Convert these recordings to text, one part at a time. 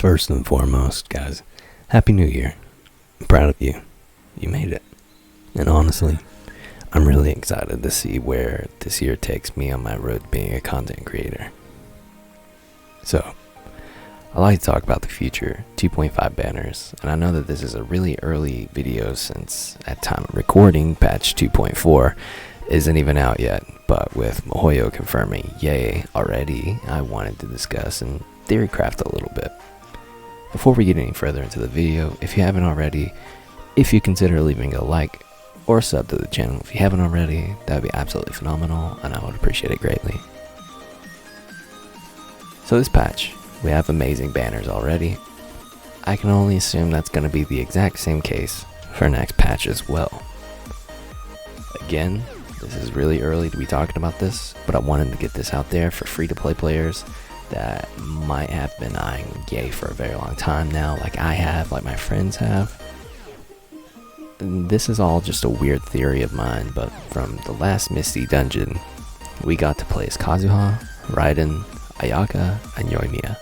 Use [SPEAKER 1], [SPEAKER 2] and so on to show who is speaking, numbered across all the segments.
[SPEAKER 1] First and foremost, guys, Happy New Year. I'm proud of you. You made it. And honestly, I'm really excited to see where this year takes me on my road to being a content creator. So, I like to talk about the future 2.5 banners, and I know that this is a really early video since at time of recording, patch 2.4 isn't even out yet, but with MiHoYo confirming yay already, I wanted to discuss and theorycraft a little bit. Before we get any further into the video, if you haven't already, if you consider leaving a like or sub to the channel if you haven't already, that would be absolutely phenomenal and I would appreciate it greatly. So this patch, we have amazing banners already. I can only assume that's going to be the exact same case for next patch as well. Again, this is really early to be talking about this, but I wanted to get this out there for free-to-play players that might have been eyeing yay for a very long time now, like I have, like my friends have. And this is all just a weird theory of mine, but from the last Misty dungeon, we got to play as Kazuha, Raiden, Ayaka, and Yoimiya.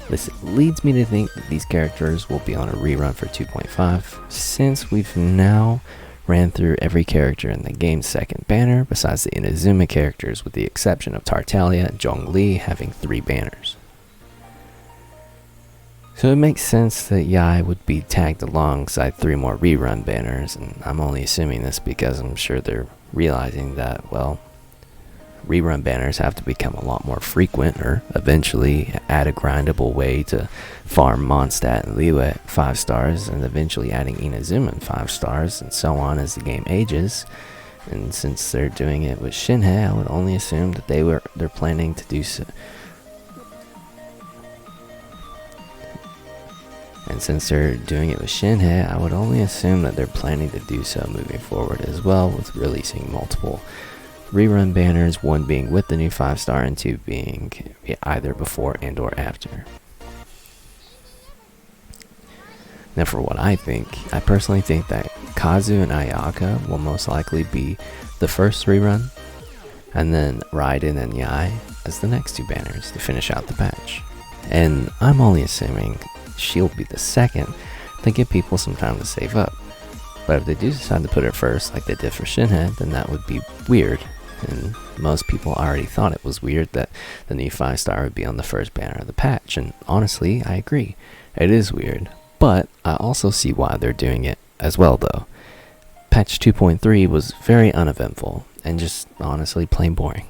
[SPEAKER 1] This leads me to think that these characters will be on a rerun for 2.5, since we've now ran through every character in the game's second banner, besides the Inazuma characters, with the exception of Tartaglia and Zhongli having 3 banners. So it makes sense that Yai would be tagged alongside 3 more rerun banners, and I'm only assuming this because I'm sure they're realizing that, well, rerun banners have to become a lot more frequent, or eventually add a grindable way to farm Mondstadt and Liu at 5 stars, and eventually adding Inazuma 5 stars, and so on as the game ages. And since they're doing it with Shinhei, I would only assume that they're planning to do so. And since they're doing it with Shinhei, I would only assume that they're planning to do so moving forward as well, with releasing multiple rerun banners, 1 being with the new 5-star and 2 being either before and or after. Now for what I personally think that Kazu and Ayaka will most likely be the first rerun, and then Raiden and Yai as the next 2 banners to finish out the patch. And I'm only assuming she'll be the second to give people some time to save up. But if they do decide to put her first like they did for Shinhei, then that would be weird. And most people already thought it was weird that the new 5-star would be on the first banner of the patch, and honestly, I agree. It is weird, but I also see why they're doing it as well though. Patch 2.3 was very uneventful, and just honestly plain boring.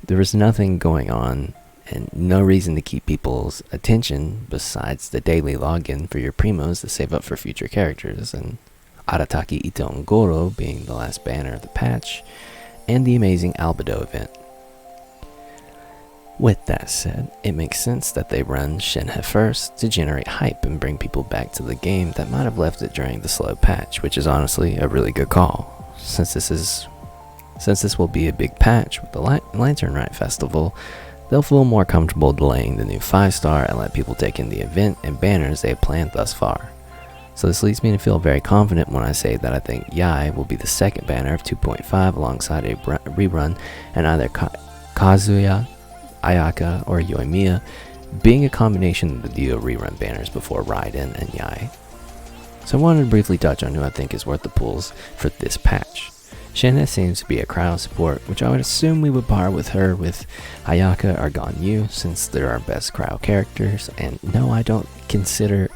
[SPEAKER 1] There was nothing going on, and no reason to keep people's attention besides the daily login for your primos to save up for future characters, and Arataki Ito and Goro being the last banner of the patch, and the amazing Albedo event. With that said, it makes sense that they run Shinhei first to generate hype and bring people back to the game that might have left it during the slow patch, which is honestly a really good call. Since this will be a big patch with the Lantern Rite Festival, they'll feel more comfortable delaying the new 5-star and let people take in the event and banners they have planned thus far. So this leads me to feel very confident when I say that I think Yai will be the second banner of 2.5 alongside a rerun, and either Kazuya, Ayaka, or Yoimiya being a combination of the duo rerun banners before Raiden and Yai. So I wanted to briefly touch on who I think is worth the pulls for this patch. Shinhei seems to be a crowd support, which I would assume we would par with her with Ayaka or Ganyu, since they're our best crowd characters, and no, I don't consider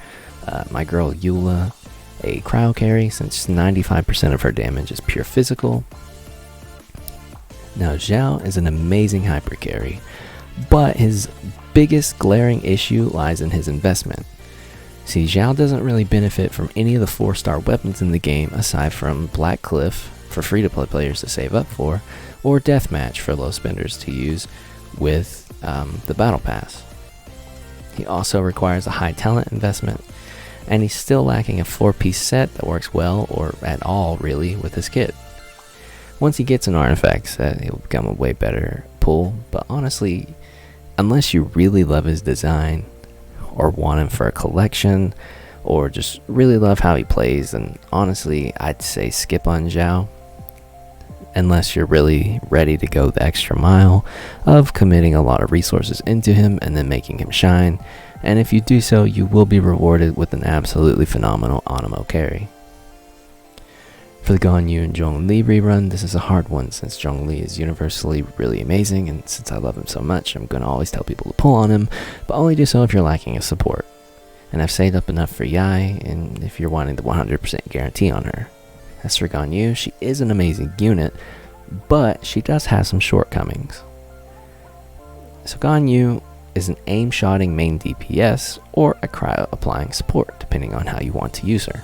[SPEAKER 1] my girl Eula a crowd carry, since 95% of her damage is pure physical. Now Zhao is an amazing hyper carry, but his biggest glaring issue lies in his investment. See, Zhao doesn't really benefit from any of the 4-star weapons in the game aside from Black Cliff for free-to-play players to save up for, or Deathmatch for low spenders to use with the Battle Pass. He also requires a high talent investment, and he's still lacking a 4-piece set that works well or at all really with his kit. Once he gets an artifact set, it will become a way better pull, but honestly, unless you really love his design or want him for a collection or just really love how he plays, then honestly I'd say skip on Zhao. unless you're really ready to go the extra mile of committing a lot of resources into him and then making him shine, and if you do so, you will be rewarded with an absolutely phenomenal Anemo carry. For the Ganyu and Zhongli rerun, this is a hard one since Zhongli is universally really amazing, and since I love him so much, I'm going to always tell people to pull on him, but only do so if you're lacking a support. And I've saved up enough for Yai, and if you're wanting the 100% guarantee on her. As for Ganyu, she is an amazing unit, but she does have some shortcomings. So Ganyu is an aim-shotting main DPS, or a cryo-applying support, depending on how you want to use her.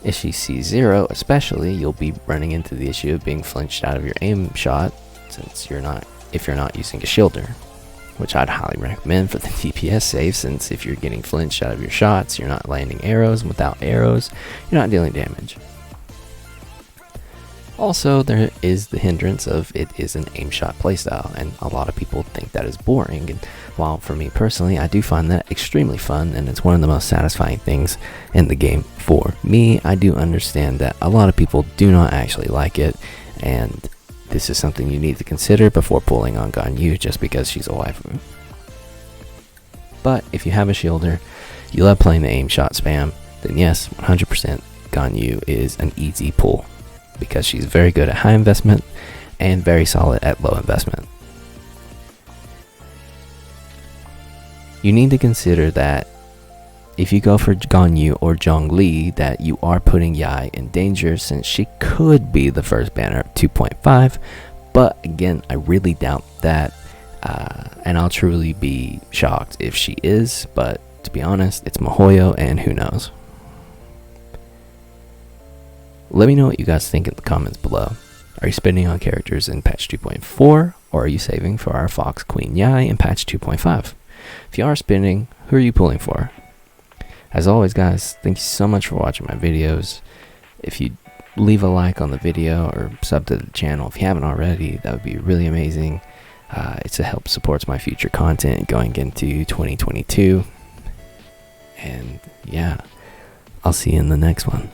[SPEAKER 1] If she sees 0 especially, you'll be running into the issue of being flinched out of your aim shot if you're not using a shielder, which I'd highly recommend for the DPS save, since if you're getting flinched out of your shots, you're not landing arrows, and without arrows, you're not dealing damage. Also, there is the hindrance of it is an aim shot playstyle, and a lot of people think that is boring, and while for me personally, I do find that extremely fun, and it's one of the most satisfying things in the game for me. I do understand that a lot of people do not actually like it, and this is something you need to consider before pulling on Ganyu just because she's a waifu. But if you have a shielder, you love playing the aim shot spam, then yes, 100% Ganyu is an easy pull, because she's very good at high investment and very solid at low investment. You need to consider that if you go for Ganyu or Zhongli, that you are putting Yai in danger, since she could be the first banner of 2.5, but again, I really doubt that, and I'll truly be shocked if she is, but to be honest, it's MiHoYo, and who knows. Let me know what you guys think in the comments below. Are you spending on characters in patch 2.4, or are you saving for our Fox Queen Yai in patch 2.5? If you are spending, who are you pulling for? As always guys, thank you so much for watching my videos. If you leave a like on the video or sub to the channel if you haven't already, that would be really amazing. It's a help supports my future content going into 2022. And yeah, I'll see you in the next one.